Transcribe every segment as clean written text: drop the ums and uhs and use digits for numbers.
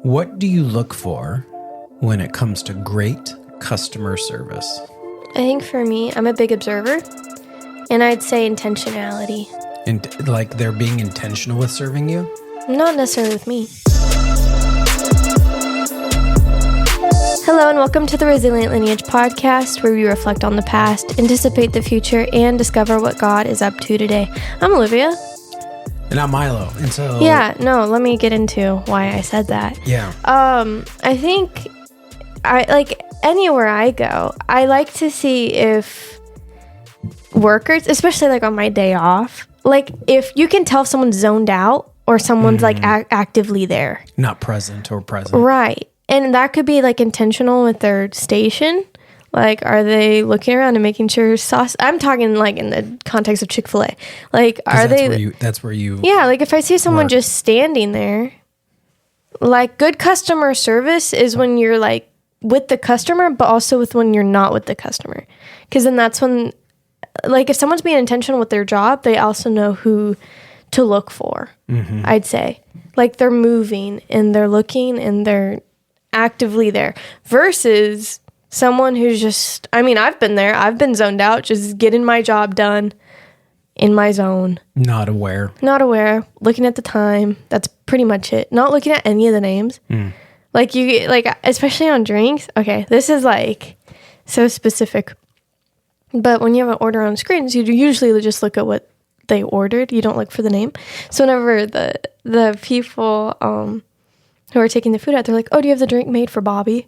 What do you look for when it comes to great customer service? I think for me, I'm a big observer, and I'd say intentionality. And like they're being intentional with serving you? Not necessarily with me. Hello and welcome to the Resilient Lineage podcast, where we reflect on the past, anticipate the future, and discover what God is up to today. I'm Olivia. And I'm Milo. And so... let me get into why I said that. Yeah. I think anywhere I go, I like to see if workers, especially like on my day off, like if you can tell if someone's zoned out or someone's like actively there. Not present or present. Right. And that could be like intentional with their station. Like, are they looking around and making sure sauce? I'm talking like in the context of Chick-fil-A. Like, are they? That's where you. Yeah. Like if I see someone just standing there, like good customer service is when you're like with the customer, but also with when you're not with the customer. Because then that's when, like if someone's being intentional with their job, they also know who to look for, I'd say. Like they're moving and they're looking and they're actively there versus someone who's just, I mean, I've been there. I've been zoned out, just getting my job done in my zone. Not aware, looking at the time. That's pretty much it. Not looking at any of the names. Like especially on drinks. Okay, this is like so specific. But when you have an order on screens, you usually just look at what they ordered. You don't look for the name. So whenever the people who are taking the food out, they're like, "Oh, do you have the drink made for Bobby?"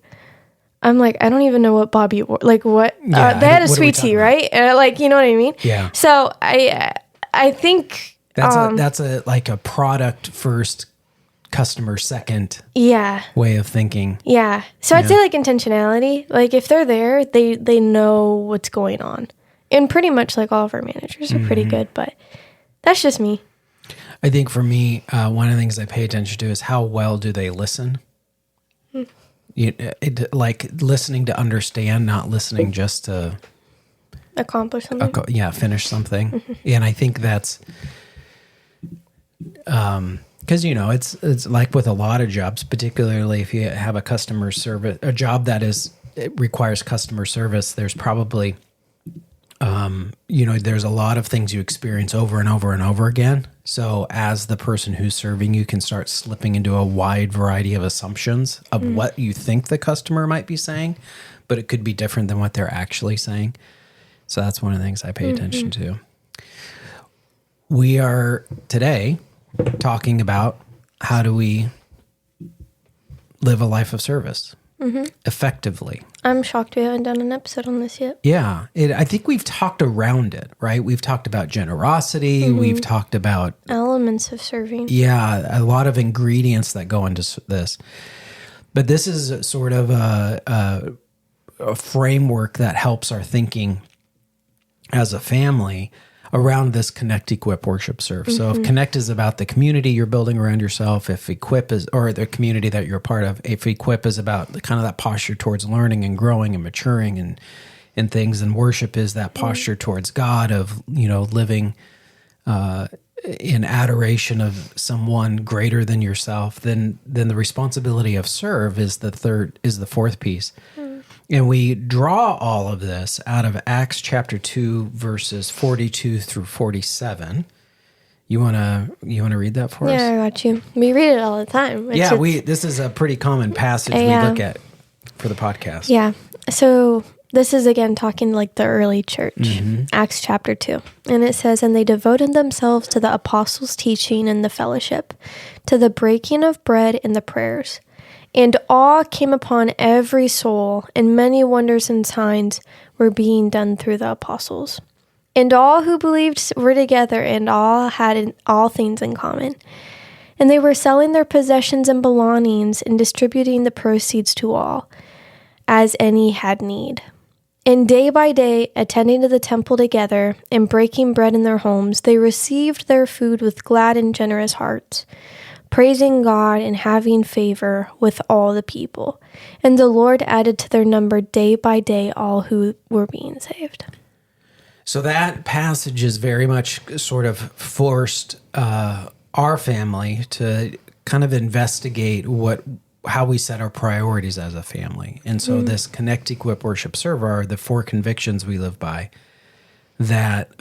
I'm like, I don't even know what Bobby like. What they had a sweet tea, right? Like, you know what I mean? Yeah. So I think that's a product first, customer second. Yeah. Way of thinking. Yeah. So I'd say like intentionality. Like if they're there, they know what's going on, and pretty much like all of our managers are pretty good. But that's just me. I think for me, one of the things I pay attention to is how well do they listen. Like listening to understand, not listening just to accomplish something. Finish something. And I think that's because it's like with a lot of jobs, particularly if you have a customer service, a job that it requires customer service. There's probably there's a lot of things you experience over and over and over again. So as the person who's serving, you can start slipping into a wide variety of assumptions of what you think the customer might be saying, but it could be different than what they're actually saying. So that's one of the things I pay attention to. We are today talking about how do we live a life of service effectively. I'm shocked we haven't done an episode on this yet. Yeah. I think we've talked around it, right? We've talked about generosity. We've talked about... elements of serving. Yeah, a lot of ingredients that go into this. But this is sort of a framework that helps our thinking as a family around this connect, equip, worship, serve. So if connect is about the community you're building around yourself, if equip is, or the community that you're a part of, if equip is about the kind of that posture towards learning and growing and maturing and things, and worship is that posture towards God of, living in adoration of someone greater than yourself, then the responsibility of serve is the fourth piece. And we draw all of this out of Acts chapter 2, verses 42 through 47. You wanna read that for us? Yeah, I got you. We read it all the time. This is a pretty common passage we look at for the podcast. Yeah. So this is again talking like the early church, Acts chapter 2. And it says, "And they devoted themselves to the apostles' teaching and the fellowship, to the breaking of bread and the prayers. And awe came upon every soul, and many wonders and signs were being done through the apostles. And all who believed were together, and all had all things in common. And they were selling their possessions and belongings, and distributing the proceeds to all, as any had need. And day by day, attending to the temple together, and breaking bread in their homes, they received their food with glad and generous hearts, praising God and having favor with all the people. And the Lord added to their number day by day all who were being saved." So that passage is very much sort of forced our family to kind of investigate what how we set our priorities as a family. And so this connect, equip, worship, serve are the 4 convictions we live by that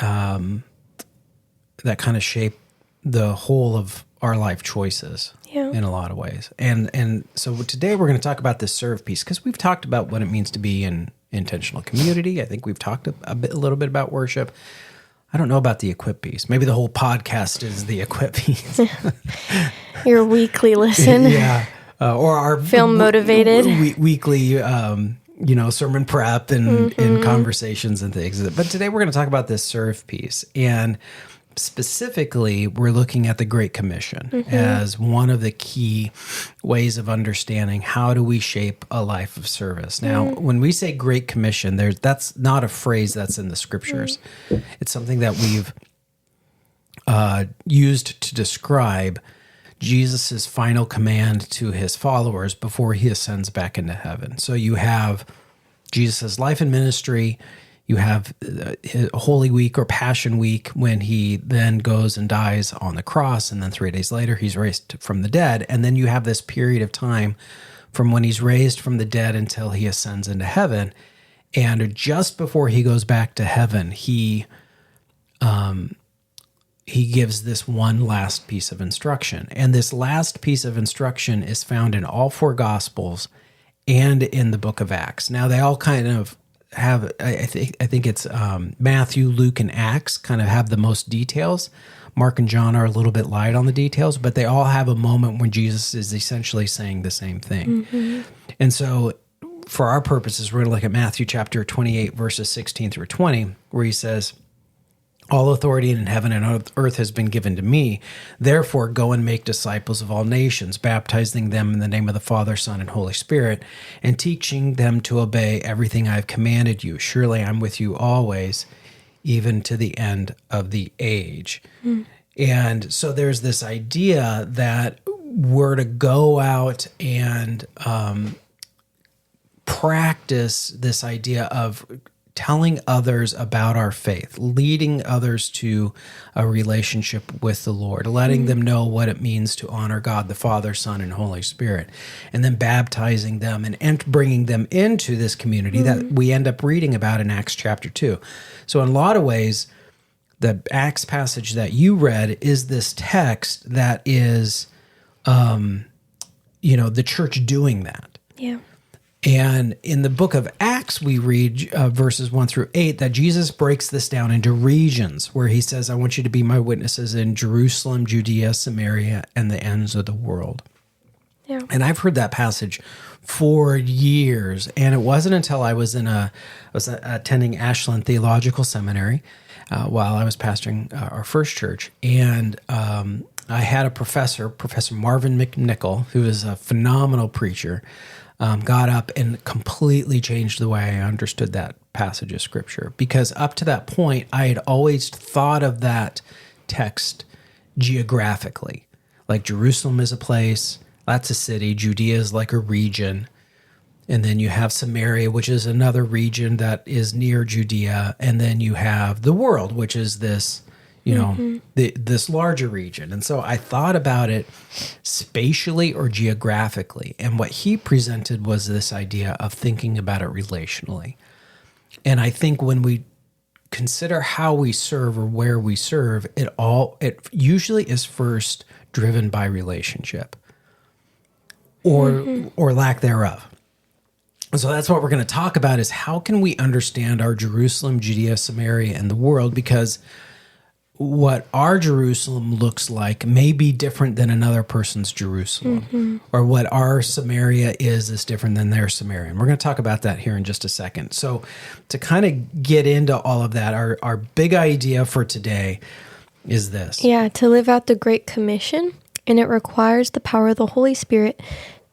that kind of shape the whole of our life choices in a lot of ways. And so today we're going to talk about this serve piece, because we've talked about what it means to be in intentional community. I think we've talked a little bit about worship. I don't know about the equip piece. Maybe the whole podcast is the equip piece. Your weekly listen. Yeah. Or our Feel motivated. Weekly, sermon prep and conversations and things. But today we're going to talk about this serve piece. And specifically, we're looking at the Great Commission as one of the key ways of understanding how do we shape a life of service. Now, when we say Great Commission, that's not a phrase that's in the scriptures. It's something that we've used to describe Jesus' final command to his followers before he ascends back into heaven. So you have Jesus' life and ministry. You have Holy Week or Passion Week, when he then goes and dies on the cross, and then 3 days later he's raised from the dead. And then you have this period of time from when he's raised from the dead until he ascends into heaven. And just before he goes back to heaven, he gives this one last piece of instruction. And this last piece of instruction is found in all 4 Gospels and in the book of Acts. Now, they all kind of have, I think it's Matthew, Luke, and Acts kind of have the most details. Mark and John are a little bit light on the details, but they all have a moment when Jesus is essentially saying the same thing. And so for our purposes, we're going to look at Matthew chapter 28, verses 16 through 20, where he says, "All authority in heaven and earth has been given to me. Therefore, go and make disciples of all nations, baptizing them in the name of the Father, Son, and Holy Spirit, and teaching them to obey everything I have commanded you. Surely I'm with you always, even to the end of the age." And so there's this idea that we're to go out and practice this idea of telling others about our faith, leading others to a relationship with the Lord, letting them know what it means to honor God, the Father, Son, and Holy Spirit, and then baptizing them and bringing them into this community that we end up reading about in Acts chapter 2. So in a lot of ways, the Acts passage that you read is this text that is, the church doing that. Yeah. And in the book of Acts, we read verses 1 through 8 that Jesus breaks this down into regions, where he says, "I want you to be my witnesses in Jerusalem, Judea, Samaria, and the ends of the world." Yeah. And I've heard that passage for years. And it wasn't until I was attending Ashland Theological Seminary while I was pastoring our first church. And I had a professor, Professor Marvin McNichol, who is a phenomenal preacher, got up and completely changed the way I understood that passage of scripture. Because up to that point, I had always thought of that text geographically. Like Jerusalem is a place, that's a city, Judea is like a region, and then you have Samaria, which is another region that is near Judea, and then you have the world, which is this, this larger region. And so I thought about it spatially or geographically. And what he presented was this idea of thinking about it relationally. And I think when we consider how we serve or where we serve, it usually is first driven by relationship or lack thereof. So that's what we're going to talk about, is how can we understand our Jerusalem, Judea, Samaria, and the world? Because what our Jerusalem looks like may be different than another person's Jerusalem, or what our Samaria is different than their Samaria. And we're going to talk about that here in just a second. So to kind of get into all of that, our big idea for today is this. Yeah, to live out the Great Commission, and it requires the power of the Holy Spirit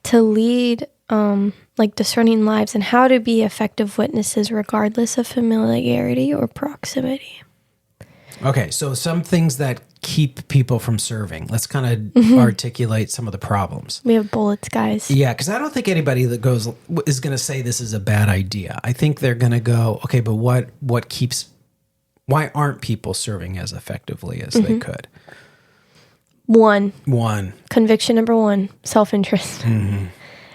to lead discerning lives and how to be effective witnesses regardless of familiarity or proximity. Okay, so some things that keep people from serving. Let's kind of articulate some of the problems. We have bullets, guys. Yeah, because I don't think anybody that is going to say this is a bad idea. I think they're going to go, okay, but why aren't people serving as effectively as they could? One. Conviction number 1, self-interest.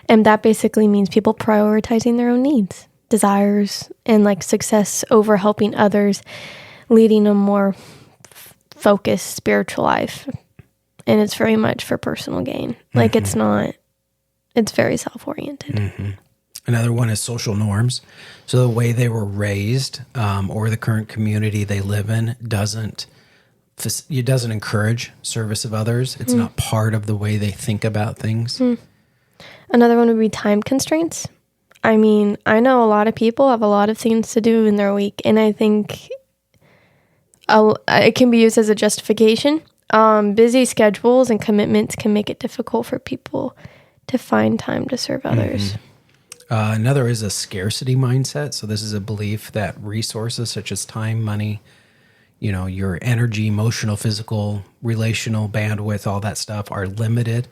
And that basically means people prioritizing their own needs, desires, and like success over helping others, leading a more focused spiritual life. And it's very much for personal gain. Like it's very self-oriented. Another one is social norms. So the way they were raised, or the current community they live in doesn't encourage service of others. It's not part of the way they think about things. Another one would be time constraints. I mean, I know a lot of people have a lot of things to do in their week, and I think it can be used as a justification. Busy schedules and commitments can make it difficult for people to find time to serve others. Another is a scarcity mindset. So this is a belief that resources such as time, money, your energy, emotional, physical, relational bandwidth, all that stuff are limited,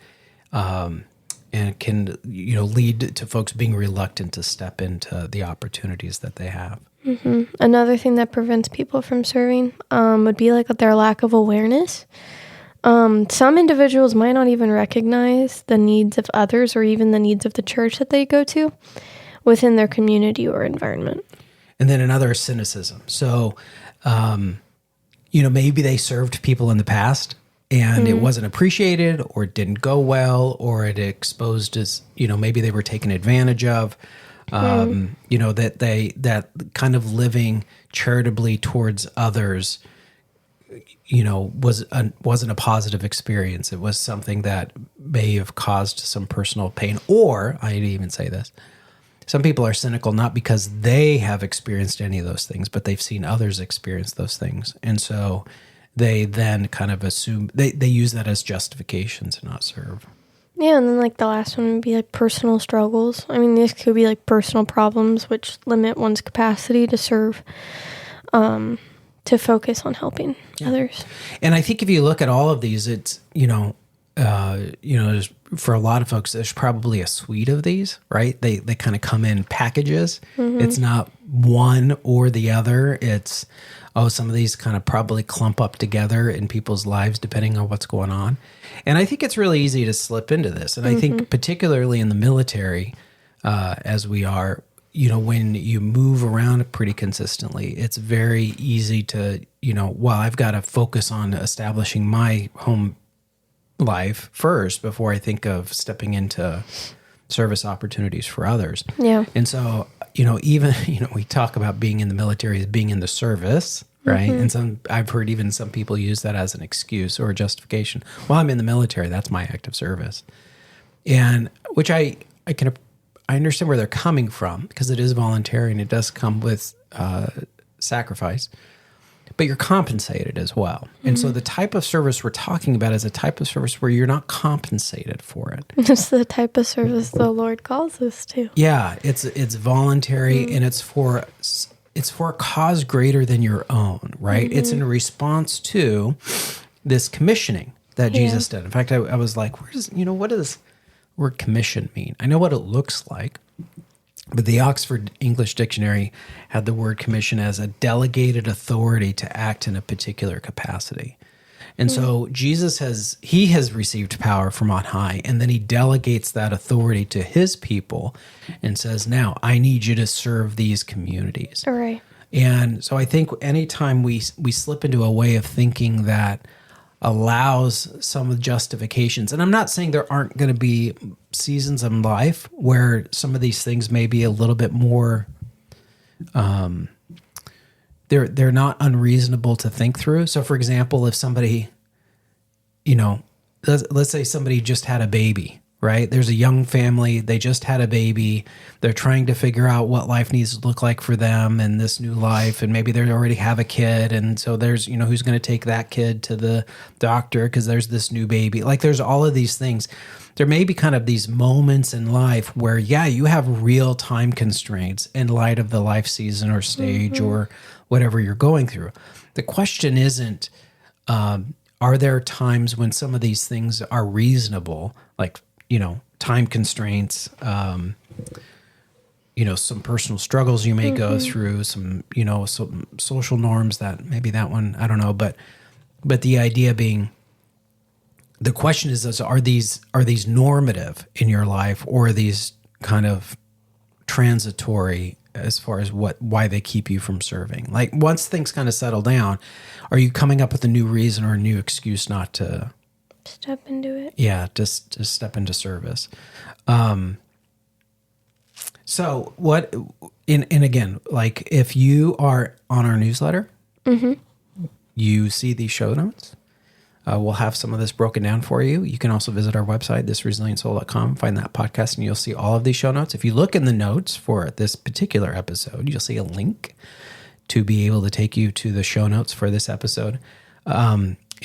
and can, lead to folks being reluctant to step into the opportunities that they have. Another thing that prevents people from serving would be like their lack of awareness. Some individuals might not even recognize the needs of others or even the needs of the church that they go to within their community or environment. And then another is cynicism. So, maybe they served people in the past and it wasn't appreciated or it didn't go well, or it exposed as, maybe they were taken advantage of. That kind of living charitably towards others, wasn't a positive experience. It was something that may have caused some personal pain. Or, I'd even say this, some people are cynical not because they have experienced any of those things, but they've seen others experience those things. And so they then kind of assume, they use that as justification to not serve. Yeah, and then like the last one would be like personal struggles. I mean, this could be like personal problems which limit one's capacity to serve, to focus on helping others. And I think if you look at all of these, it's, there's, for a lot of folks, there's probably a suite of these, right? They kind of come in packages. It's not one or the other. It's, some of these kind of probably clump up together in people's lives depending on what's going on. And I think it's really easy to slip into this. And I think particularly in the military, as we are, when you move around pretty consistently, it's very easy to, I've got to focus on establishing my home life first before I think of stepping into service opportunities for others. Yeah. And so, even, we talk about being in the military as being in the service, right? And I've heard even some people use that as an excuse or a justification. Well, I'm in the military. That's my act of service. And which I understand where they're coming from, because it is voluntary and it does come with sacrifice, but you're compensated as well. And so the type of service we're talking about is a type of service where you're not compensated for it. It's the type of service the Lord calls us to. Yeah, it's voluntary, and it's for a cause greater than your own, right? It's in response to this commissioning that Jesus did. In fact, I was like, what does the word commission mean? I know what it looks like, but the Oxford English Dictionary had the word commission as a delegated authority to act in a particular capacity. And so Jesus has received power from on high, and then he delegates that authority to his people and says, now I need you to serve these communities. All right. And so I think anytime we slip into a way of thinking that allows some of the justifications, and I'm not saying there aren't going to be seasons in life where some of these things may be a little bit more, they're not unreasonable to think through. So for example, if somebody, let's say somebody just had a baby, right? There's a young family, they just had a baby. They're trying to figure out what life needs to look like for them and this new life. And maybe they already have a kid. And so there's, who's going to take that kid to the doctor because there's this new baby. Like there's all of these things. There may be kind of these moments in life where, you have real time constraints in light of the life season or stage or whatever you're going through. The question isn't, are there times when some of these things are reasonable, like, time constraints, some personal struggles you may go through, some social norms that maybe that one, I don't know, but the idea being, the question is are these normative in your life, or are these kind of transitory as far as why they keep you from serving? Like once things kind of settle down, are you coming up with a new reason or a new excuse not to step into it? Yeah, just step into service. So what, and again, like if you are on our newsletter, you see these show notes. We'll have some of this broken down for you. You can also visit our website, thisresilient.soul.com, find that podcast, and you'll see all of these show notes. If you look in the notes for this particular episode, you'll see a link to be able to take you to the show notes for this episode.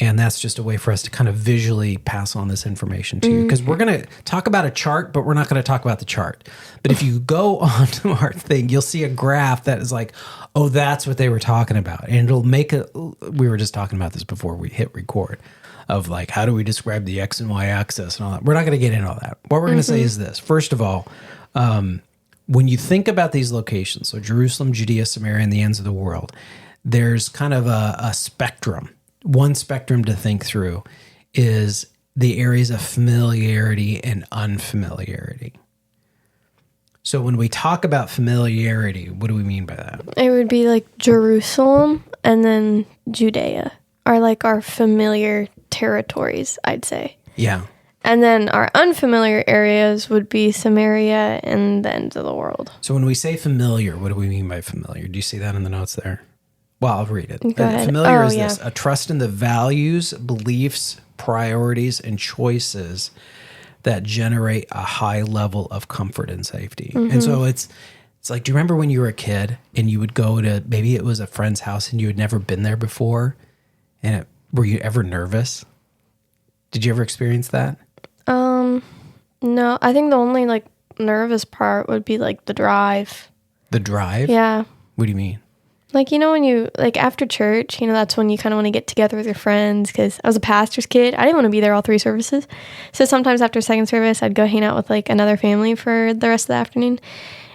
And that's just a way for us to kind of visually pass on this information to you. Because we're going to talk about a chart, but we're not going to talk about the chart. But if you go onto our thing, you'll see a graph that is like, oh, that's what they were talking about. And it'll make it, we were just talking about this before we hit record, of like, how do we describe the X and Y axis and all that? We're not going to get into all that. What we're going to say is this. First of all, when you think about these locations, so Jerusalem, Judea, Samaria, and the ends of the world, there's kind of a spectrum. One spectrum to think through is the areas of familiarity and unfamiliarity. So when we talk about familiarity, what do we mean by that? It would be like Jerusalem and then Judea are like our familiar territories, I'd say. Yeah. And then our unfamiliar areas would be Samaria and the ends of the world. So when we say familiar, what do we mean by familiar? Do you see that in the notes there? Well, I'll read it. Go ahead. Familiar is this: a trust in the values, beliefs, priorities, and choices that generate a high level of comfort and safety. And so it's like, do you remember when you were a kid and you would go to, maybe it was a friend's house and you had never been there before, and were you ever nervous? Did you ever experience that? No, I think the only like nervous part would be like the drive. The drive? Yeah. What do you mean? Like, you know, when you, like after church, you know, that's when you kind of want to get together with your friends, because I was a pastor's kid. I didn't want to be there all 3 services. So sometimes after second service, I'd go hang out with like another family for the rest of the afternoon,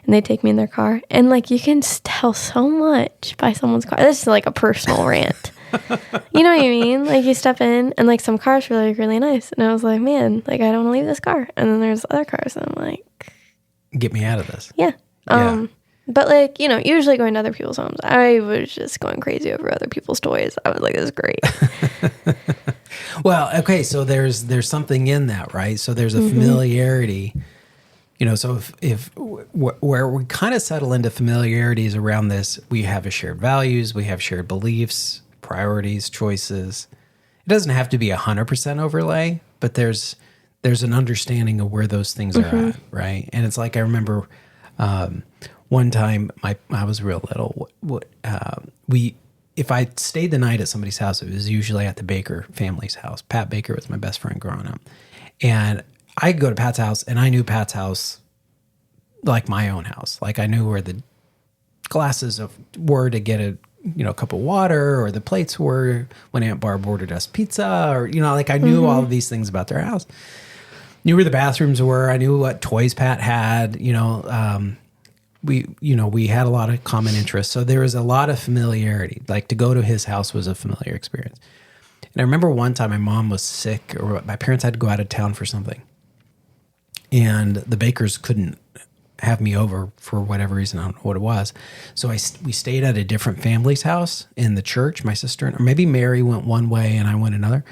and they'd take me in their car. And like, you can tell so much by someone's car. This is like a personal rant. You know what I mean? Like you step in and like some cars were like really nice. And I was like, man, like I don't want to leave this car. And then there's other cars. And I'm like, get me out of this. Yeah. But like, you know, usually going to other people's homes, I was just going crazy over other people's toys. I was like, this is great. Well, okay. So there's something in that, right? So there's a familiarity, you know, so if where we kind of settle into familiarities around this, we have a shared values, we have shared beliefs, priorities, choices. It doesn't have to be 100% overlay, but there's an understanding of where those things are at, right? And it's like, I remember one time I was real little. If I stayed the night at somebody's house, it was usually at the Baker family's house. Pat Baker was my best friend growing up. And I'd go to Pat's house, and I knew Pat's house like my own house. Like I knew where the glasses were to get a cup of water, or the plates were when Aunt Barb ordered us pizza, or, like I knew all of these things about their house. Knew where the bathrooms were. I knew what toys Pat had, we had a lot of common interests. So there was a lot of familiarity. Like to go to his house was a familiar experience. And I remember one time my mom was sick, or my parents had to go out of town for something. And the Bakers couldn't have me over for whatever reason. I don't know what it was. So we stayed at a different family's house in the church. My sister, or maybe Mary went one way and I went another.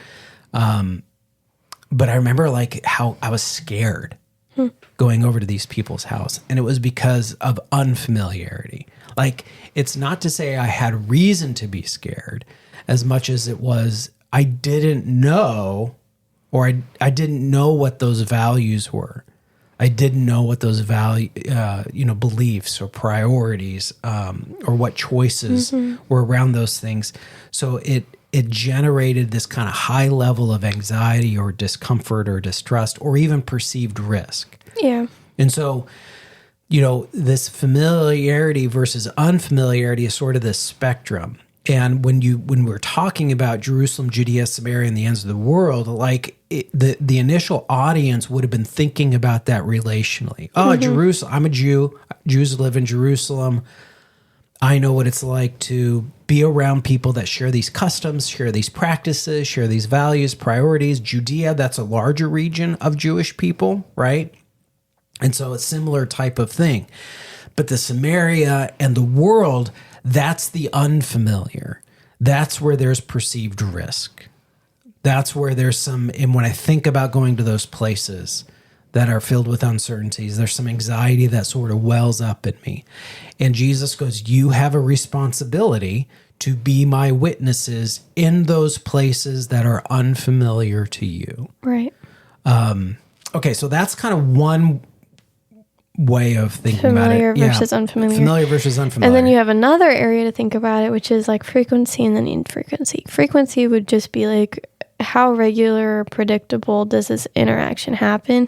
But I remember like how I was scared going over to these people's house. And it was because of unfamiliarity. Like, it's not to say I had reason to be scared as much as it was, I didn't know, or I didn't know what those values were. I didn't know what those beliefs or priorities, or what choices were around those things. So it generated this kind of high level of anxiety or discomfort or distrust or even perceived risk. Yeah. And so, this familiarity versus unfamiliarity is sort of this spectrum. And when we're talking about Jerusalem, Judea, Samaria, and the ends of the world, like the initial audience would have been thinking about that relationally. Oh, Jerusalem, I'm a Jew. Jews live in Jerusalem. I know what it's like to be around people that share these customs, share these practices, share these values, priorities. Judea, that's a larger region of Jewish people, right? And so a similar type of thing. But the Samaria and the world, that's the unfamiliar. That's where there's perceived risk. That's where there's some, and when I think about going to those places that are filled with uncertainties, there's some anxiety that sort of wells up in me. And Jesus goes, you have a responsibility to be my witnesses in those places that are unfamiliar to you. Right. Okay, so that's kind of one way of thinking Familiar about it. versus unfamiliar. Familiar versus unfamiliar. And then you have another area to think about it, which is like frequency and then infrequency. Frequency would just be like, how regular or predictable does this interaction happen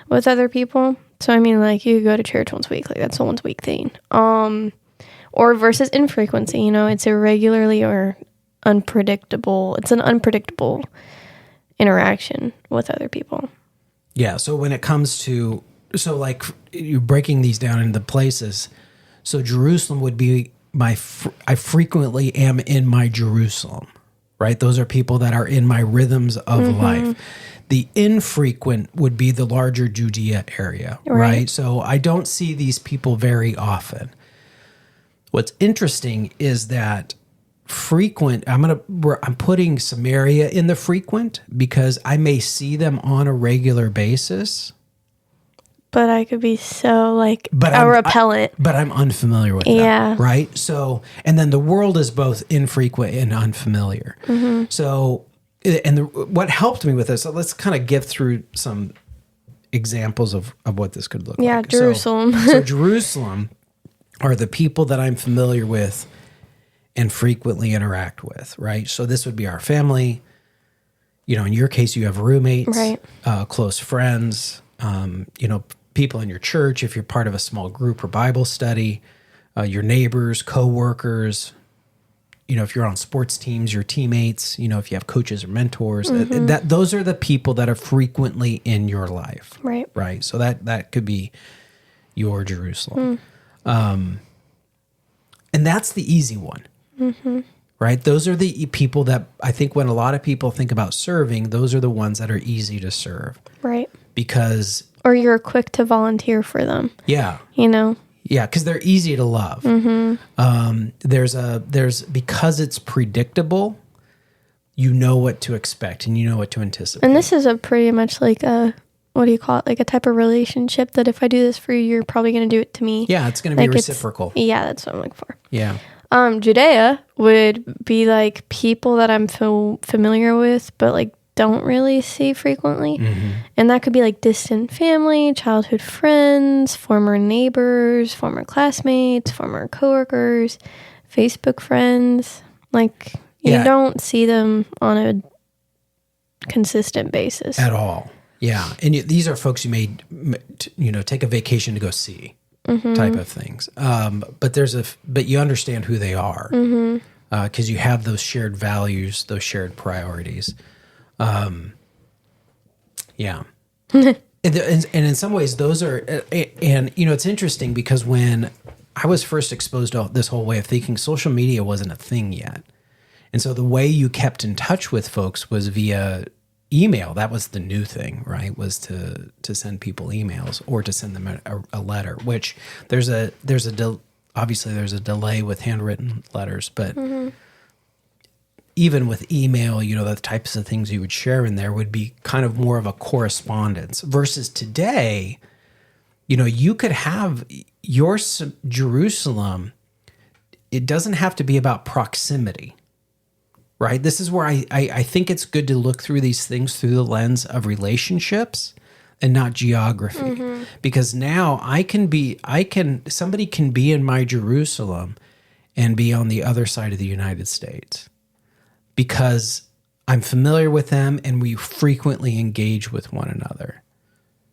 with other people? So, I mean, like, you go to church once a week, like, that's a once a week thing. Or versus infrequency, you know, it's irregularly or unpredictable. It's an unpredictable interaction with other people. Yeah, so when it comes to, so like, you're breaking these down into places. So Jerusalem would be I frequently am in my Jerusalem. Right? Those are people that are in my rhythms of life. The infrequent would be the larger Judea area, right? So I don't see these people very often. What's interesting is that frequent, I'm putting Samaria in the frequent because I may see them on a regular basis. But I could be so like repellent. But I'm unfamiliar with them, right? So, and then the world is both infrequent and unfamiliar. So, and what helped me with this, so let's kind of get through some examples of what this could look like. Yeah, Jerusalem. So Jerusalem are the people that I'm familiar with and frequently interact with, right? So this would be our family. You know, in your case, you have roommates, right. Close friends, you know, people in your church, if you're part of a small group or Bible study, your neighbors, co-workers, you know, if you're on sports teams, your teammates, you know, if you have coaches or mentors, those are the people that are frequently in your life. Right. Right. So that could be your Jerusalem. And that's the easy one. Right. Those are the people that I think when a lot of people think about serving, those are the ones that are easy to serve. Right. Because or you're quick to volunteer for them. Yeah. You know? Yeah, because they're easy to love. There's because it's predictable, you know what to expect and you know what to anticipate. And this is a pretty much like a, what do you call it? Like a type of relationship that if I do this for you, you're probably going to do it to me. Yeah, it's going to be like reciprocal. Yeah, that's what I'm looking for. Yeah. Judea would be like people that I'm familiar with, but like don't really see frequently. And that could be like distant family, childhood friends, former neighbors, former classmates, former coworkers, Facebook friends. Like you don't see them on a consistent basis. At all. Yeah. And these are folks you may, you know, take a vacation to go see type of things. But you understand who they are because you have those shared values, those shared priorities. Yeah. And in some ways those are, and you know, it's interesting because when I was first exposed to this whole way of thinking, social media wasn't a thing yet. And so the way you kept in touch with folks was via email. That was the new thing, right? Was to send people emails or to send them a letter, which obviously there's a delay with handwritten letters, but even with email, you know, the types of things you would share in there would be kind of more of a correspondence versus today, you know, you could have your Jerusalem. It doesn't have to be about proximity, right? This is where I think it's good to look through these things through the lens of relationships and not geography, because now somebody can be in my Jerusalem and be on the other side of the United States. Because I'm familiar with them and we frequently engage with one another.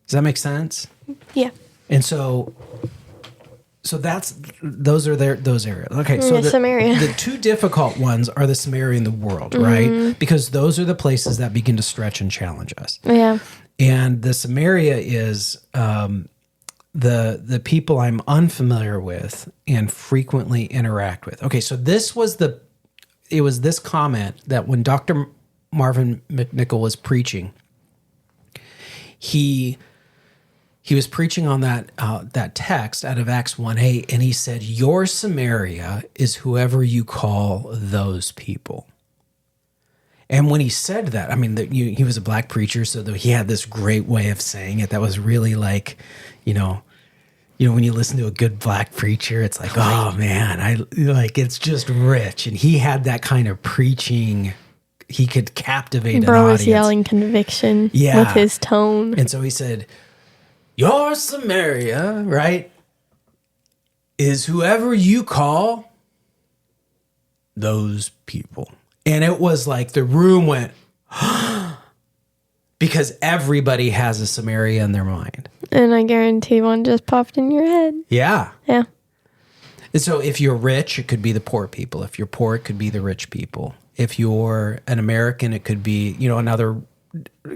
Does that make sense? Yeah. And so those areas. Okay, so Samaria. The two difficult ones are the Samaria and the world, right? Because those are the places that begin to stretch and challenge us. Yeah. And the Samaria is the people I'm unfamiliar with and frequently interact with. Okay, so this was the was this comment that when Dr. Marvin McNichol was preaching, he was preaching on that text out of Acts 1:8, and he said, "Your Samaria is whoever you call those people." And when he said that, I mean, he was a black preacher, so he had this great way of saying it that was really like, when you listen to a good black preacher, it's like, oh man, it's just rich. And he had that kind of preaching. He could captivate an Bro was audience. yelling conviction with his tone. And so he said, "Your Samaria, right, is whoever you call those people." And it was like the room went, because everybody has a Samaria in their mind. And I guarantee one just popped in your head. Yeah. Yeah. And so if you're rich, it could be the poor people. If you're poor, it could be the rich people. If you're an American, it could be, another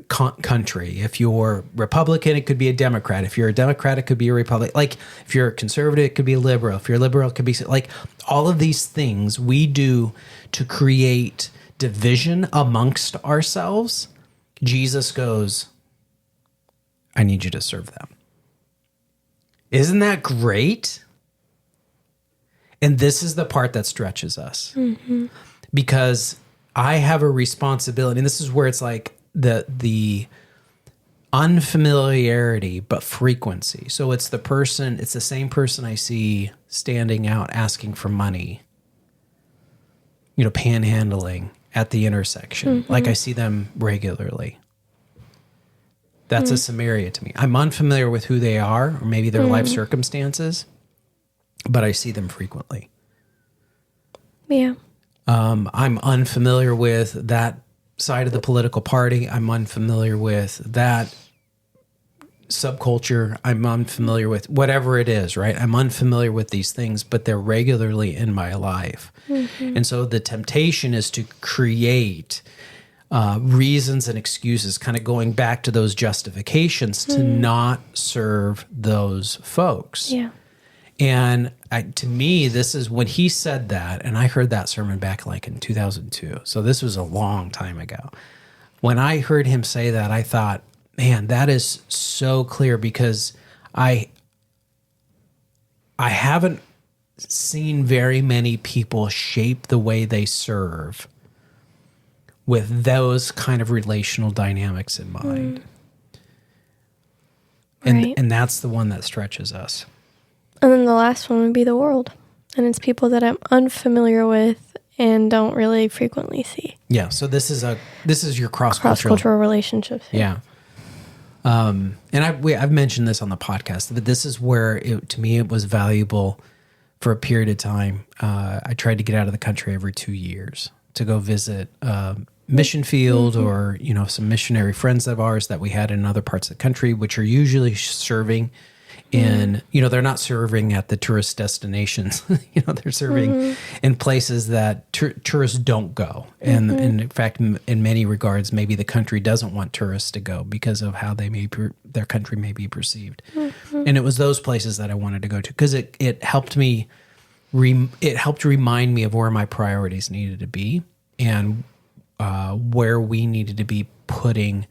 country. If you're Republican, it could be a Democrat. If you're a Democrat, it could be a Republican. Like, if you're a conservative, it could be a liberal. If you're a liberal, it could be like all of these things we do to create division amongst ourselves. Jesus goes, "I need you to serve them." Isn't that great? And this is the part that stretches us. Mm-hmm. Because I have a responsibility, and this is where it's like the unfamiliarity, but frequency. So it's the same person I see standing out asking for money, panhandling at the intersection. Mm-hmm. Like I see them regularly. That's a Samaria to me. I'm unfamiliar with who they are, or maybe their life circumstances, but I see them frequently. Yeah. I'm unfamiliar with that side of the political party. I'm unfamiliar with that subculture. I'm unfamiliar with whatever it is, right? I'm unfamiliar with these things, but they're regularly in my life. Mm-hmm. And so the temptation is to create reasons and excuses, kind of going back to those justifications to not serve those folks. Yeah. And to me, this is when he said that, and I heard that sermon back like in 2002. So this was a long time ago. When I heard him say that, I thought, man, that is so clear, because I haven't seen very many people shape the way they serve with those kind of relational dynamics in mind. Right. And that's the one that stretches us. And then the last one would be the world. And it's people that I'm unfamiliar with and don't really frequently see. Yeah. So this is your cross-cultural relationships. Yeah. And I've mentioned this on the podcast, but this is where to me it was valuable for a period of time. I tried to get out of the country every 2 years to go visit mission field or some missionary friends of ours that we had in other parts of the country, which are usually serving in, they're not serving at the tourist destinations. They're serving in places that tourists don't go. And in fact, in many regards, maybe the country doesn't want tourists to go because of how their country may be perceived. And it was those places that I wanted to go to, because it helped me, it helped remind me of where my priorities needed to be and where we needed to be putting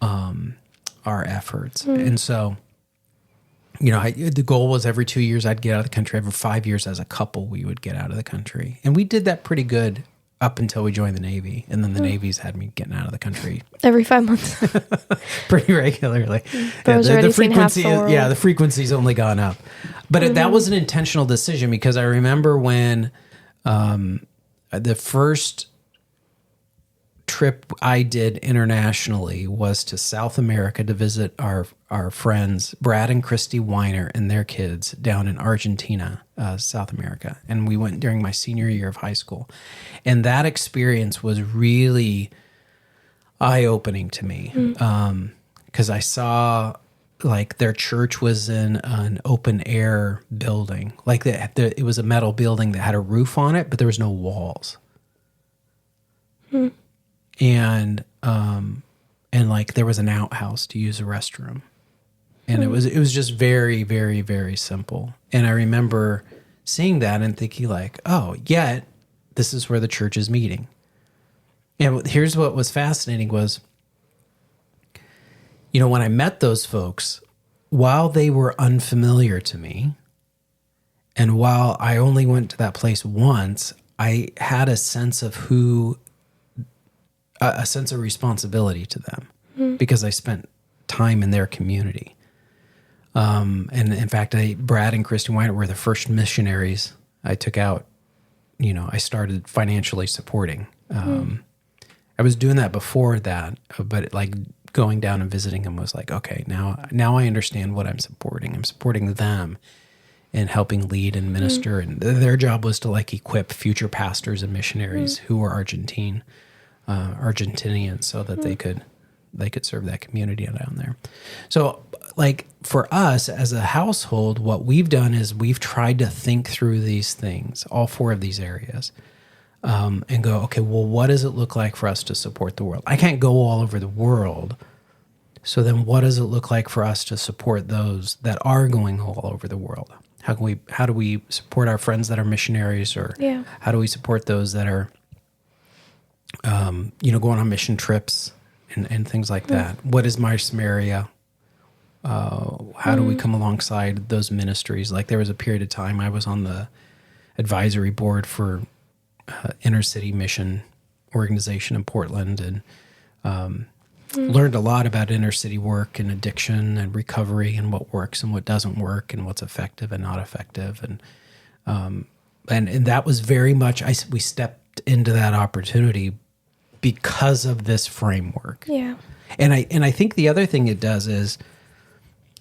our efforts. And so, the goal was every 2 years I'd get out of the country. Every 5 years as a couple, we would get out of the country. And we did that pretty good up until we joined the Navy. And then the Navy's had me getting out of the country. Every 5 months. Pretty regularly. The frequency, the frequency's only gone up. But that was an intentional decision, because I remember when the first trip I did internationally was to South America to visit our friends Brad and Christy Weiner and their kids down in Argentina, South America. And we went during my senior year of high school. And that experience was really eye-opening to me, because I saw like their church was in an open air building. Like it was a metal building that had a roof on it, but there was no walls. And like there was an outhouse to use a restroom. And it was just very, very, very simple. And I remember seeing that and thinking like, oh, yet this is where the church is meeting. And here's what was fascinating was, when I met those folks, while they were unfamiliar to me, and while I only went to that place once, I had a sense of a sense of responsibility to them because I spent time in their community. And in fact, Brad and Christy White were the first missionaries I took out. I started financially supporting. I was doing that before that, but like going down and visiting them was like, okay, now I understand what I'm supporting. I'm supporting them in helping lead and minister. And their job was to like equip future pastors and missionaries who were Argentinian, so that they could serve that community down there. So like for us as a household, what we've done is we've tried to think through these things, all 4 of these areas, and go, okay, well, what does it look like for us to support the world? I can't go all over the world. So then what does it look like for us to support those that are going all over the world? How do we support our friends that are missionaries, or how do we support those that are, going on mission trips and things like that? What is My Samaria? How do we come alongside those ministries? Like there was a period of time I was on the advisory board for inner city mission organization in Portland, and learned a lot about inner city work and addiction and recovery and what works and what doesn't work and what's effective and not effective. And that was very much, we stepped into that opportunity because of this framework. Yeah. And I think the other thing it does is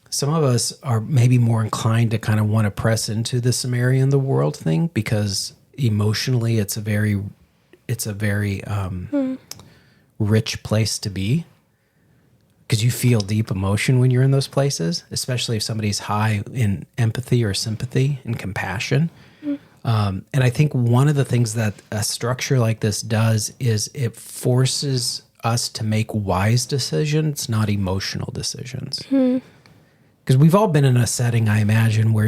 some of us are maybe more inclined to kind of want to press into the Samaria in the world thing because emotionally it's a very rich place to be, because you feel deep emotion when you're in those places, especially if somebody's high in empathy or sympathy and compassion. And I think one of the things that a structure like this does is it forces us to make wise decisions, not emotional decisions. Because we've all been in a setting, I imagine, where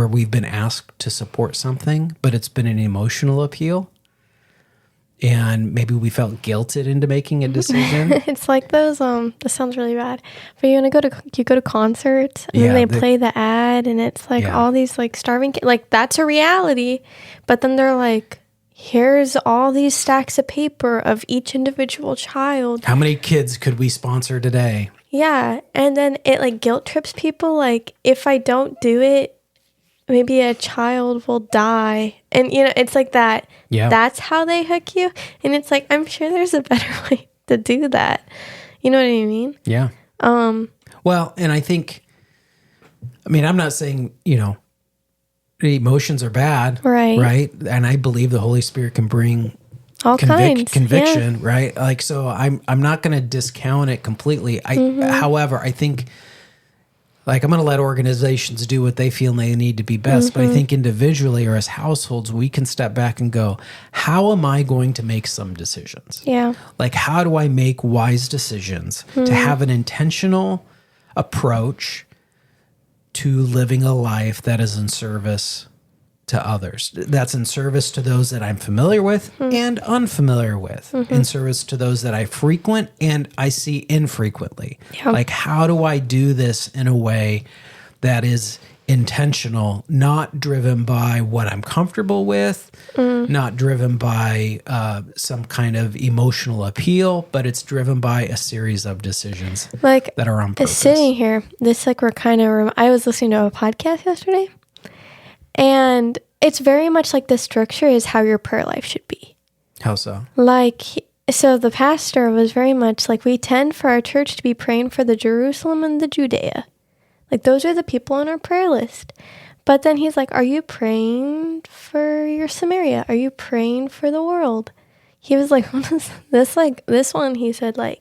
we've been asked to support something, but it's been an emotional appeal. And maybe we felt guilted into making a decision. It's like those, this sounds really bad, but you go to concerts and then they play the ad and it's like all these like starving kids, like that's a reality. But then they're like, here's all these stacks of paper of each individual child. How many kids could we sponsor today? Yeah. And then it like guilt trips people. Like if I don't do it, maybe a child will die. And, it's like that. Yeah. That's how they hook you. And it's like, I'm sure there's a better way to do that. You know what I mean? Yeah. Well, and I think, I'm not saying, emotions are bad. Right. And I believe the Holy Spirit can bring all kinds conviction. Yeah. Right. Like, so I'm not going to discount it completely. However, I think, like, I'm going to let organizations do what they feel they need to be best. But I think individually or as households, we can step back and go, how am I going to make some decisions? Yeah. Like, how do I make wise decisions to have an intentional approach to living a life that is in service to others, that's in service to those that I'm familiar with and unfamiliar with, in service to those that I frequent and I see infrequently. Yeah. Like, how do I do this in a way that is intentional, not driven by what I'm comfortable with, not driven by some kind of emotional appeal, but it's driven by a series of decisions that are on purpose. Sitting here, I was listening to a podcast yesterday, and it's very much like the structure is how your prayer life should be. How so? So the pastor was very much like, we tend for our church to be praying for the Jerusalem and the Judea. Like, those are the people on our prayer list. But then he's like, are you praying for your Samaria? Are you praying for the world? He was like, when was this, this one, he said, when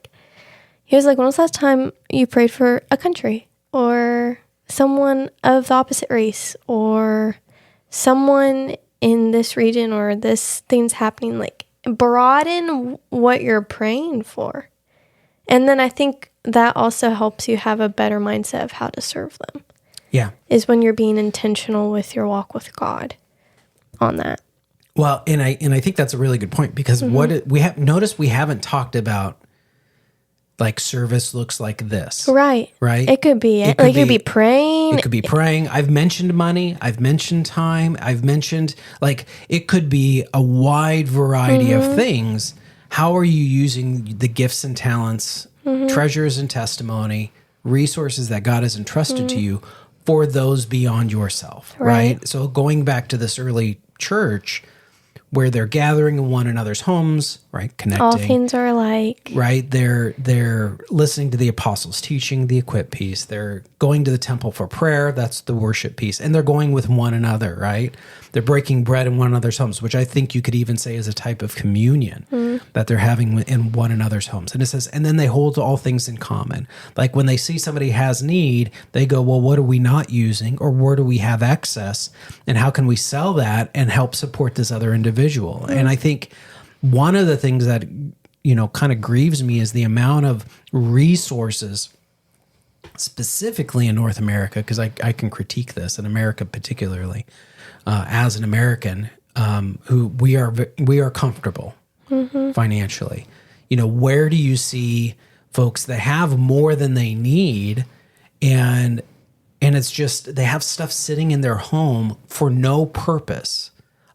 was the last time you prayed for a country or someone of the opposite race or someone in this region or this thing's happening? Like, broaden what you're praying for. And then I think that also helps you have a better mindset of how to serve them. Yeah. Is when you're being intentional with your walk with God on that. Well, and I think that's a really good point, because we haven't talked about, like, service looks like this. Right. It could be it. It could be praying. It could be praying. I've mentioned money. I've mentioned time. I've mentioned, like, it could be a wide variety of things. How are you using the gifts and talents, treasures and testimony, resources that God has entrusted to you for those beyond yourself, right? So going back to this early church, where they're gathering in one another's homes, right? Connecting. All things are alike. Right? They're listening to the apostles' teaching, the equip piece. They're going to the temple for prayer. That's the worship piece. And they're going with one another, right? They're breaking bread in one another's homes, which I think you could even say is a type of communion that they're having in one another's homes. And it says, and then they hold all things in common. Like, when they see somebody has need, they go, well, what are we not using? Or where do we have excess? And how can we sell that and help support this other individual? And I think one of the things that, kind of grieves me is the amount of resources, specifically in North America, because I can critique this, in America particularly, as an American, who we are comfortable financially. Where do you see folks that have more than they need, and it's just, they have stuff sitting in their home for no purpose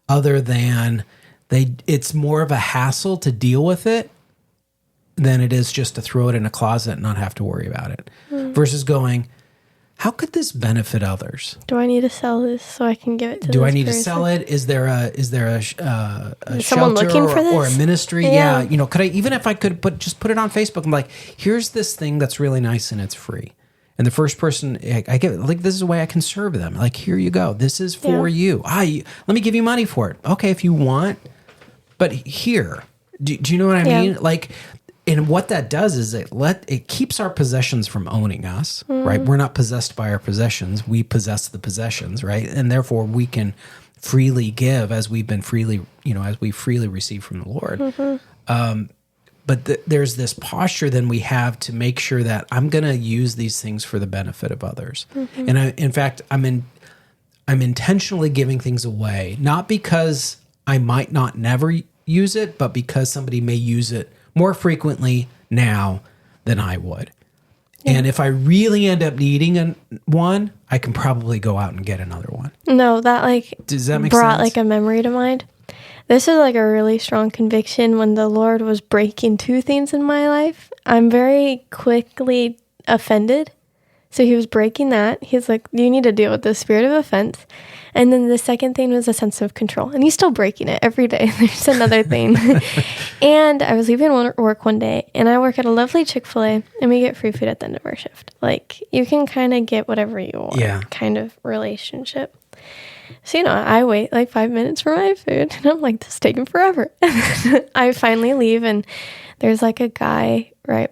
other than it's more of a hassle to deal with it than it is just to throw it in a closet and not have to worry about it. Versus going, how could this benefit others? Do I need to sell this so I can give it to Do this I need person? to sell it? Is there a Is someone shelter looking for this? or a ministry? Yeah. Could I, even if I could put it on Facebook, I'm like, here's this thing that's really nice and it's free. And the first person I get, like, this is a way I can serve them. Like, here you go. This is for you. Let me give you money for it. Okay, if you want, but here, do you know what I mean? Like, and what that does is it keeps our possessions from owning us, right? We're not possessed by our possessions. We possess the possessions, right? And therefore we can freely give as we've been freely, as we freely receive from the Lord. But there's this posture then we have to make sure that I'm going to use these things for the benefit of others. And in fact, I'm intentionally giving things away, not because I might not never use it, but because somebody may use it more frequently now than I would. And if I really end up needing one, I can probably go out and get another one. No, that does that make brought sense? like a memory to mind. This is like a really strong conviction when the Lord was breaking two things in my life. I'm very quickly offended. So he was breaking that. He's like, you need to deal with the spirit of offense. And then the second thing was a sense of control. And he's still breaking it every day. There's another thing. And I was leaving work one day, and I work at a lovely Chick-fil-A, and we get free food at the end of our shift. Like, you can kind of get whatever you want kind of relationship. So, I wait like 5 minutes for my food, and I'm like, this is taking forever. I finally leave, and there's like a guy right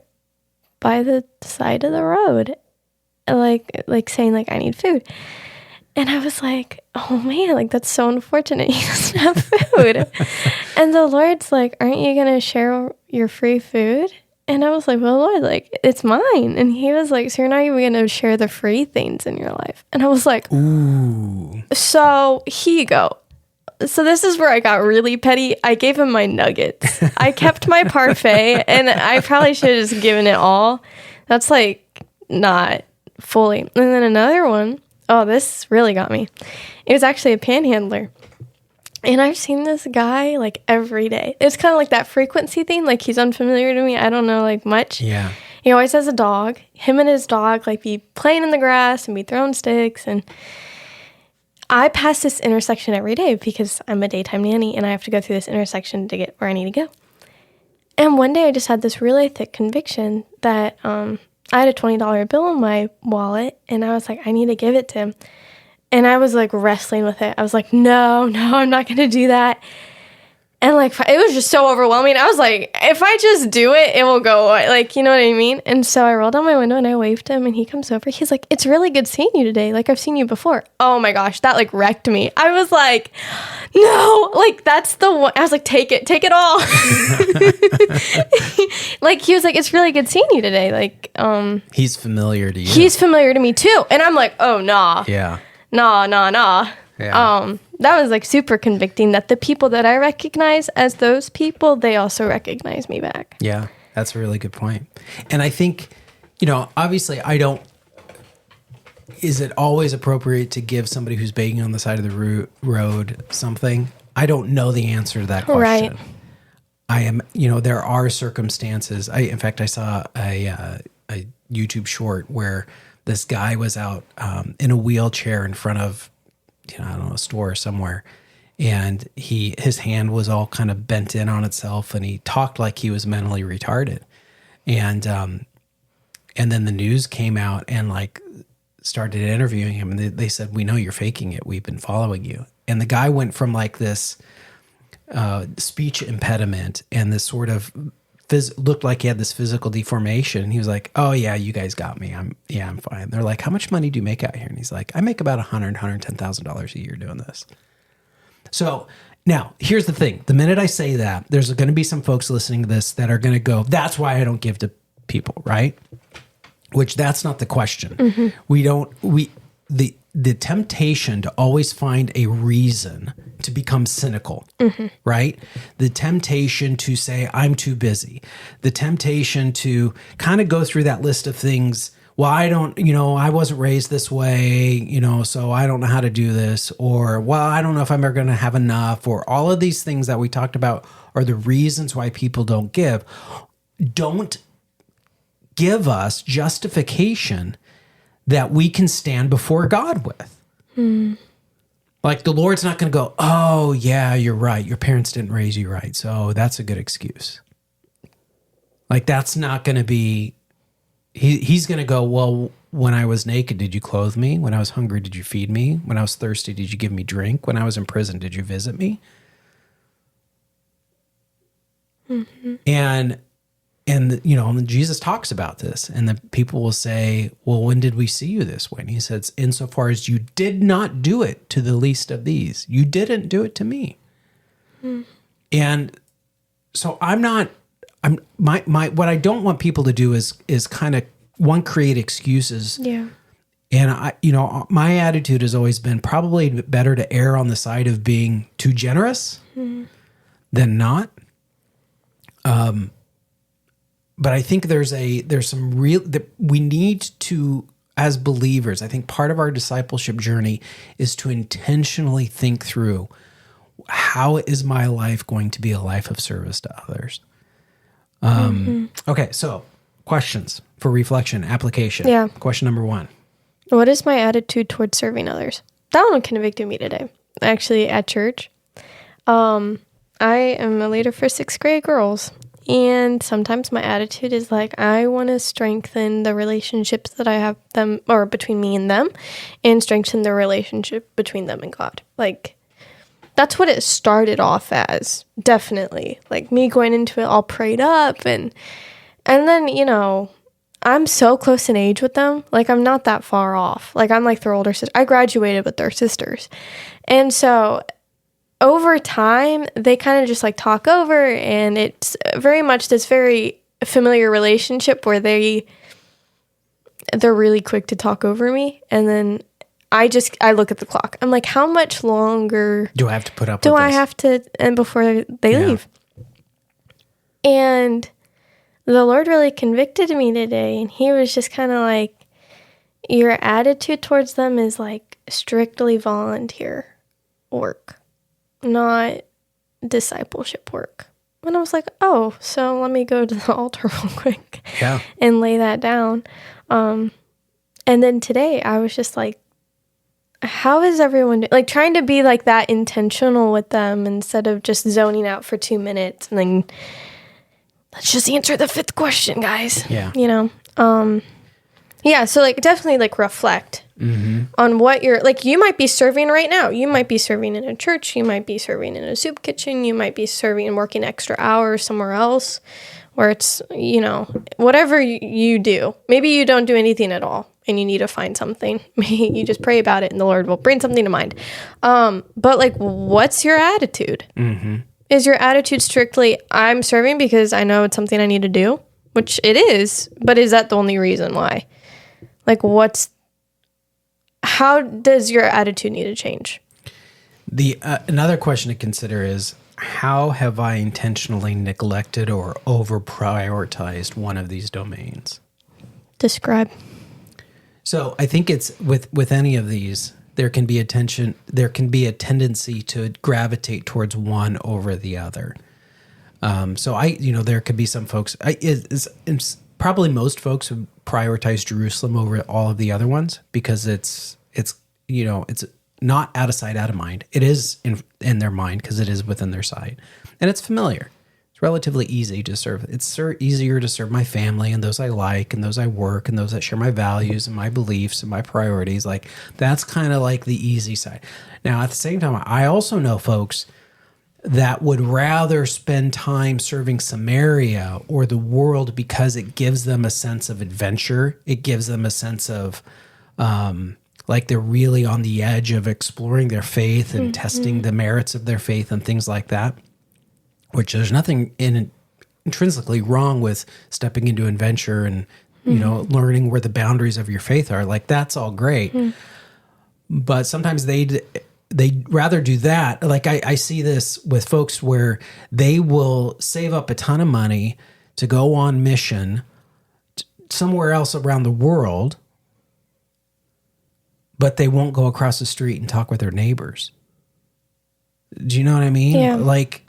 by the side of the road, like saying like, I need food. And I was like, oh man, like, that's so unfortunate. He doesn't have food. And the Lord's like, aren't you going to share your free food? And I was like, well, Lord, like, it's mine. And he was like, so you're not even going to share the free things in your life. And I was like, ooh. So here you go. So this is where I got really petty. I gave him my nuggets. I kept my parfait, and I probably should have just given it all. That's like not fully. And then another one. Oh, this really got me. It was actually a panhandler. And I've seen this guy like every day. It's kind of like that frequency thing. Like, he's unfamiliar to me. I don't know like much. Yeah. He always has a dog. Him and his dog like be playing in the grass and be throwing sticks. And I pass this intersection every day because I'm a daytime nanny and I have to go through this intersection to get where I need to go. And one day I just had this really thick conviction that I had a $20 bill in my wallet, and I was like, I need to give it to him. And I was like wrestling with it. I was like, no, I'm not going to do that. And like, it was just so overwhelming. I was like, if I just do it, it will go away. Like, you know what I mean? And so I rolled down my window and I waved to him, and he comes over. He's like, it's really good seeing you today. Like, I've seen you before. Oh my gosh, that like wrecked me. I was like, no, like, that's the one. I was like, take it all. Like, he was like, it's really good seeing you today. Like, he's familiar to you. He's familiar to me too. And I'm like, oh, nah. Yeah. Nah. Yeah. that was like super convicting that the people that I recognize as those people, they also recognize me back. Yeah, that's a really good point. And I think, obviously is it always appropriate to give somebody who's begging on the side of the road something? I don't know the answer to that question. Right. I am, there are circumstances. In fact, I saw a YouTube short where this guy was out in a wheelchair in front of, I don't know, a store somewhere. And his hand was all kind of bent in on itself, and he talked like he was mentally retarded. And then the news came out and like started interviewing him, and they said, "We know you're faking it. We've been following you." And the guy went from like this speech impediment and this sort of looked like he had this physical deformation. He was like, "Oh yeah, you guys got me. I'm fine." They're like, "How much money do you make out here?" And he's like, "I make about $110,000 a year doing this." So now here's the thing. The minute I say that, there's going to be some folks listening to this that are going to go, "That's why I don't give to people," right? Which that's not the question. Mm-hmm. The temptation to always find a reason to become cynical, mm-hmm. right? The temptation to say, I'm too busy. The temptation to kind of go through that list of things. Well, I wasn't raised this way, so I don't know how to do this. Or, well, I don't know if I'm ever going to have enough. Or all of these things that we talked about are the reasons why people don't give. Don't give us justification that we can stand before God with. Like the Lord's not going to go, "Oh yeah, you're right. Your parents didn't raise you right. So that's a good excuse." Like that's not going to be, he's going to go, "Well, when I was naked, did you clothe me? When I was hungry, did you feed me? When I was thirsty, did you give me drink? When I was in prison, did you visit me?" Mm-hmm. And Jesus talks about this, and the people will say, "Well, when did we see you this way?" And he says, "Insofar as you did not do it to the least of these, you didn't do it to me." And so what I don't want people to do is kind of create excuses. Yeah. And my attitude has always been probably better to err on the side of being too generous than not. But I think there's some real that we need to, as believers, I think part of our discipleship journey is to intentionally think through, how is my life going to be a life of service to others? Okay, so questions for reflection, application. Yeah. Question number 1. What is my attitude towards serving others? That one convicted me today, actually, at church. I am a leader for 6th grade girls. And sometimes my attitude is like, I want to strengthen the relationships that I have them, or between me and them, and strengthen the relationship between them and God. Like, that's what it started off as, definitely. Like, me going into it all prayed up, and then, I'm so close in age with them. Like, I'm not that far off. Like, I'm like their older sister. I graduated with their sisters. And so over time, they kind of just like talk over, and it's very much this very familiar relationship where they're really quick to talk over me. And then I look at the clock. I'm like, how much longer do I have to put up do with I this? have to, and before they leave? And the Lord really convicted me today, and he was just kind of like, your attitude towards them is like strictly volunteer work, not discipleship work. And I was like, oh, so let me go to the altar real quick and lay that down. And then today I was just like, how is everyone like trying to be like that intentional with them instead of just zoning out for 2 minutes and then let's just answer the 5th question, guys. Yeah. So like definitely like reflect on what you're like. You might be serving right now. You might be serving in a church. You might be serving in a soup kitchen. You might be serving and working extra hours somewhere else where it's, whatever you do. Maybe you don't do anything at all and you need to find something. Maybe you just pray about it and the Lord will bring something to mind. But like, what's your attitude? Is your attitude strictly, I'm serving because I know it's something I need to do? Which it is, but is that the only reason why? Like, how does your attitude need to change? The another question to consider is, how have I intentionally neglected or over prioritized one of these domains? Describe. So I think it's with any of these, there can be a tendency to gravitate towards one over the other. So there could be some folks. It's probably most folks would prioritize Jerusalem over all of the other ones because it's not out of sight, out of mind. It is in their mind because it is within their sight, and it's familiar. It's relatively easy to serve. It's easier to serve my family and those I like and those I work and those that share my values and my beliefs and my priorities. Like that's kind of like the easy side. Now, at the same time, I also know folks that would rather spend time serving Samaria or the world because it gives them a sense of adventure. It gives them a sense of like they're really on the edge of exploring their faith and testing the merits of their faith and things like that, which there's nothing intrinsically wrong with stepping into adventure and, learning where the boundaries of your faith are. Like that's all great. But sometimes they'd rather do that. Like I see this with folks where they will save up a ton of money to go on mission somewhere else around the world, but they won't go across the street and talk with their neighbors. Do you know what I mean? Yeah. Like,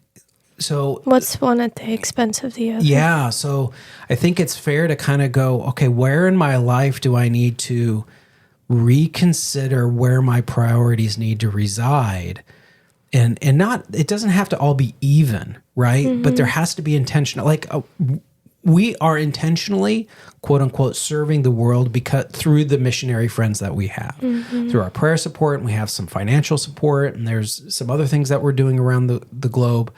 so what's one at the expense of the other? Yeah. So I think it's fair to kind of go, okay, where in my life do I need to reconsider where my priorities need to reside? And not, it doesn't have to all be even, right? But there has to be intentional, like we are intentionally, quote unquote, serving the world because through the missionary friends that we have, through our prayer support, and we have some financial support, and there's some other things that we're doing around the globe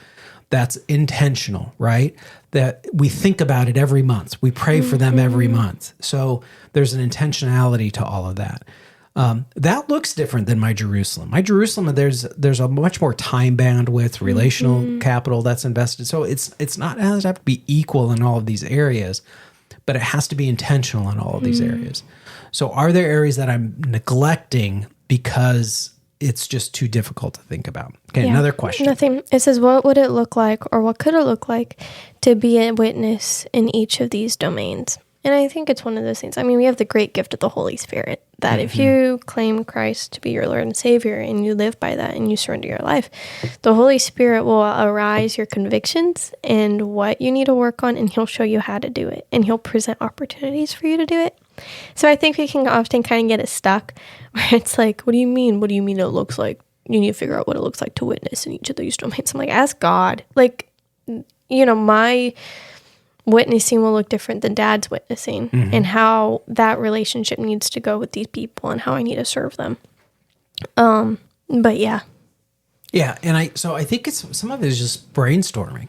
that's intentional, right? That we think about it every month. We pray for them every month. So there's an intentionality to all of that. That looks different than my Jerusalem. My Jerusalem, there's a much more time bandwidth, relational capital that's invested. So it doesn't have to be equal in all of these areas, but it has to be intentional in all of these areas. So are there areas that I'm neglecting because it's just too difficult to think about? Okay, another question. Nothing. It says, what would it look like, or what could it look like to be a witness in each of these domains? And I think it's one of those things. I mean, we have the great gift of the Holy Spirit that if you claim Christ to be your Lord and Savior and you live by that and you surrender your life, the Holy Spirit will arise your convictions and what you need to work on, and he'll show you how to do it, and he'll present opportunities for you to do it. So I think we can often kind of get it stuck where it's like, what do you mean? What do you mean it looks like? You need to figure out what it looks like to witness in each of these domains. I'm like, ask God. Like, my witnessing will look different than Dad's witnessing, and how that relationship needs to go with these people and how I need to serve them. But yeah. Yeah. And I think some of it is just brainstorming.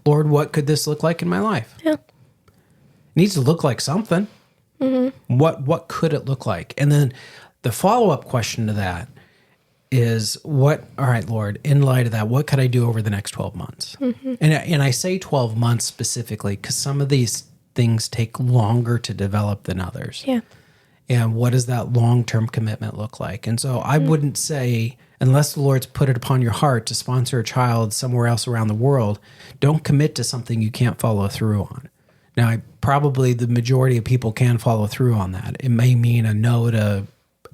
Lord, what could this look like in my life? Yeah. It needs to look like something. What could it look like? And then the follow-up question to that is all right, Lord, in light of that, what could I do over the next 12 months? And I say 12 months specifically because some of these things take longer to develop than others. Yeah. And what does that long-term commitment look like? And so I wouldn't say, unless the Lord's put it upon your heart to sponsor a child somewhere else around the world, don't commit to something you can't follow through on. Now, probably the majority of people can follow through on that. It may mean a no to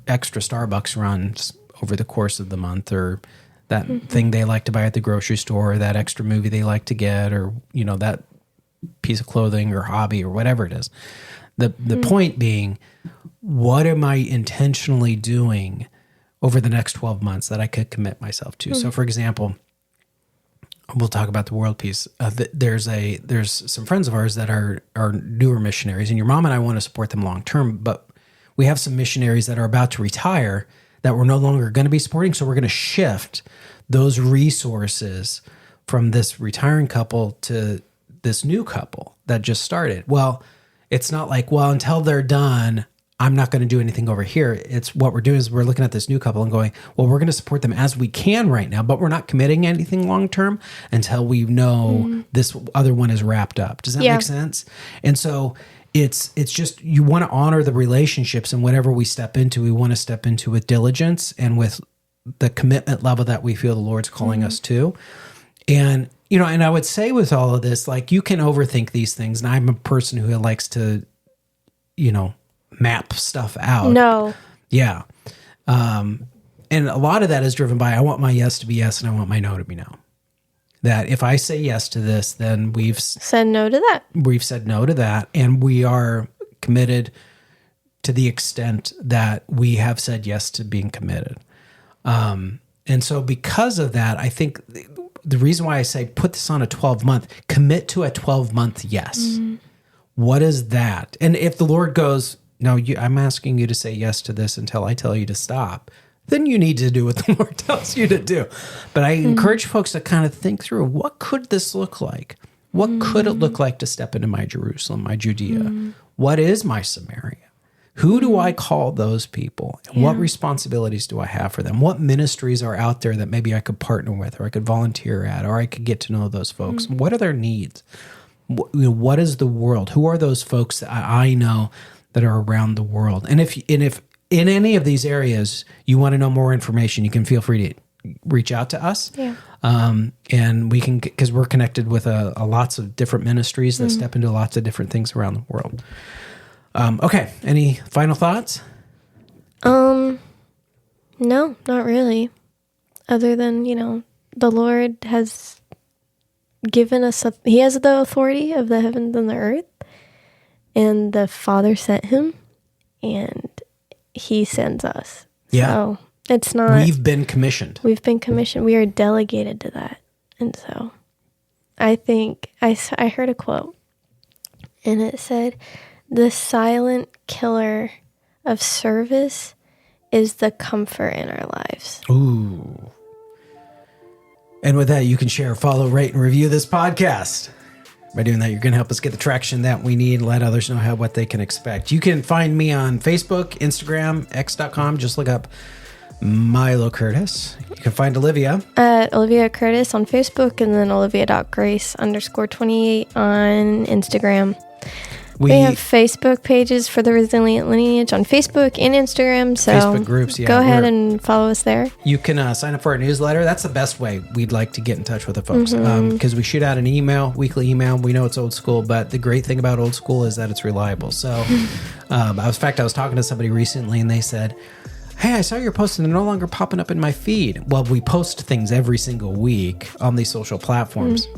extra Starbucks runs over the course of the month, or that thing they like to buy at the grocery store, or that extra movie they like to get, or that piece of clothing or hobby or whatever it is. The point being, what am I intentionally doing over the next 12 months that I could commit myself to? So for example, we'll talk about the world piece. There's some friends of ours that are newer missionaries, and your mom and I want to support them long term, but we have some missionaries that are about to retire that we're no longer going to be supporting. So we're going to shift those resources from this retiring couple to this new couple that just started. Well, it's not like, until they're done, I'm not going to do anything over here. It's what we're doing is we're looking at this new couple and going, well, we're going to support them as we can right now, but we're not committing anything long-term until we know this other one is wrapped up. Does that make sense? And so it's just, you want to honor the relationships, and whatever we step into, we want to step into with diligence and with the commitment level that we feel the Lord's calling us to. And, and I would say with all of this, like, you can overthink these things. And I'm a person who likes to, map stuff out. No. Yeah. And a lot of that is driven by, I want my yes to be yes and I want my no to be no. That if I say yes to this, then we've said no to that. We've said no to that. And we are committed to the extent that we have said yes to being committed. And so because of that, I think the reason why I say put this on a 12-month, commit to a 12-month yes. What is that? And if the Lord goes, no, I'm asking you to say yes to this until I tell you to stop, then you need to do what the Lord tells you to do. But I encourage folks to kind of think through, what could this look like? What could it look like to step into my Jerusalem, my Judea? What is my Samaria? Who do I call those people? And what responsibilities do I have for them? What ministries are out there that maybe I could partner with, or I could volunteer at, or I could get to know those folks? What are their needs? What is the world? Who are those folks that I know that are around the world? And if in any of these areas you want to know more information, you can feel free to reach out to us. Yeah. And we can, because we're connected with lots of different ministries that step into lots of different things around the world. Okay. Any final thoughts? No, not really. Other than, the Lord has given us, he has the authority of the heavens and the earth, and the Father sent him, and he sends us. Yeah. So it's not. We've been commissioned. We are delegated to that. And so I think I heard a quote, and it said, "The silent killer of service is the comfort in our lives." Ooh. And with that, you can share, follow, rate, and review this podcast. By doing that, you're going to help us get the traction that we need and let others know what they can expect. You can find me on Facebook, Instagram, x.com. Just look up Milo Curtis. You can find Olivia at Olivia Curtis on Facebook, and then Olivia.grace_28 on Instagram. We have Facebook pages for the Resilient Lineage on Facebook and Instagram. So Facebook groups, go ahead and follow us there. You can sign up for our newsletter. That's the best way we'd like to get in touch with the folks, because we shoot out an weekly email. We know it's old school, but the great thing about old school is that it's reliable. So I was talking to somebody recently, and they said, "Hey, I saw your post and they're no longer popping up in my feed." Well, we post things every single week on these social platforms.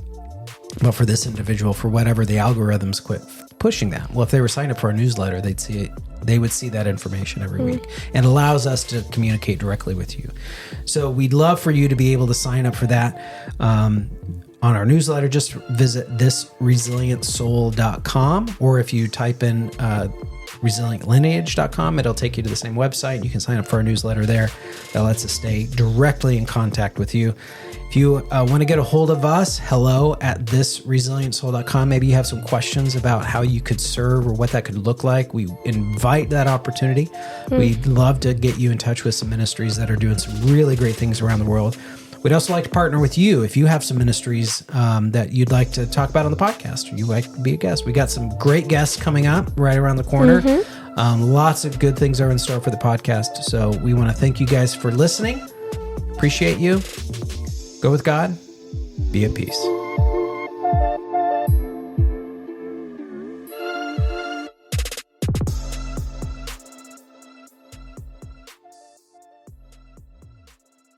But for this individual, for whatever, the algorithms quit pushing that. Well, if they were signed up for our newsletter, they would see that information every week, and allows us to communicate directly with you. So we'd love for you to be able to sign up for that on our newsletter. Just visit thisresilientsoul.com, or if you type in resilientlineage.com, it'll take you to the same website. You can sign up for our newsletter there. That lets us stay directly in contact with you. If you want to get a hold of us, hello@thisresilientsoul.com. Maybe you have some questions about how you could serve or what that could look like. We invite that opportunity. We'd love to get you in touch with some ministries that are doing some really great things around the world. We'd also like to partner with you if you have some ministries that you'd like to talk about on the podcast, or you'd like to be a guest. We got some great guests coming up right around the corner. Lots of good things are in store for the podcast. So we want to thank you guys for listening. Appreciate you. Go with God. Be at peace.